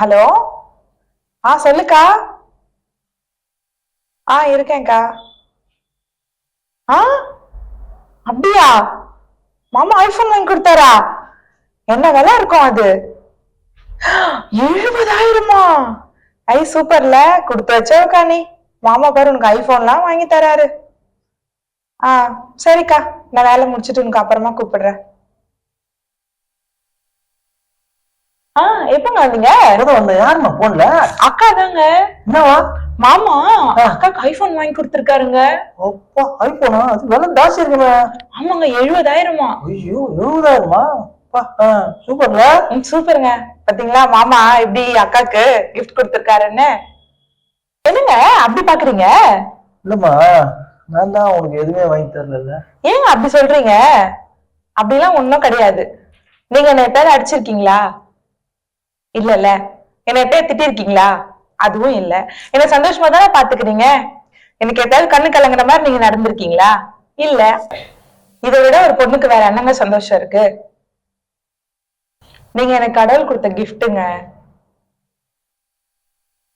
Hello. சொல்லுக்கா. இருக்கேன்க்கா. ஆ அப்படியா? மாமா ஐபோன் வாங்கி கொடுத்தாரா? என்ன விலை இருக்கும் அது? 70,000? சூப்பர்ல. கொடுத்து வச்சோக்கா நீ. மாமா பாரு உனக்கு ஐபோன்லாம் வாங்கி தராரு. ஆ சரிக்கா, நான் வேலை முடிச்சிட்டு உனக்கு அப்புறமா கூப்பிடுறேன். எப்பங்க வந்தீங்க? யாருமா போன்ல? அக்கா தாங்க. என்னவா? மாமா அக்காக்கு ஐபோன் வாங்கி கொடுத்திருக்காருங்க. அப்பா, ஐபோனா? அது விலை ஜாஸ்தி இருக்குமே. ஆமாங்க, 70,000. ஐயோ, 70,000? சூப்பர்ல. சூப்பருங்க. பாத்தீங்களா மாமா எப்படி அக்காக்கு கிஃப்ட் கொடுத்திருக்காருன்னு? என்னங்க அப்படி பாக்குறீங்க? இல்லம்மா, நான் தான் உனக்கு எதுவுமே வாங்கி தரல. ஏங்க அப்படி சொல்றீங்க? அப்படிலாம் ஒண்ணும் கிடையாது. நீங்க என்ன எப்பயாவது அடிச்சிருக்கீங்களா? இல்லல்ல. என்ன எப்பயாவது திட்டிருக்கீங்களா? அதுவும் இல்ல. என்ன சந்தோஷமா தானே பாத்துக்கிறீங்க. எனக்கு எப்பயாவது கண்ணு கலங்குற மாதிரி நீங்க நடந்திருக்கீங்களா? இல்ல. இதை விட ஒரு பொண்ணுக்கு வேற என்னங்க சந்தோஷம் இருக்கு? நீங்க எனக்கு கடவுள் கொடுத்த கிஃப்ட்டுங்க.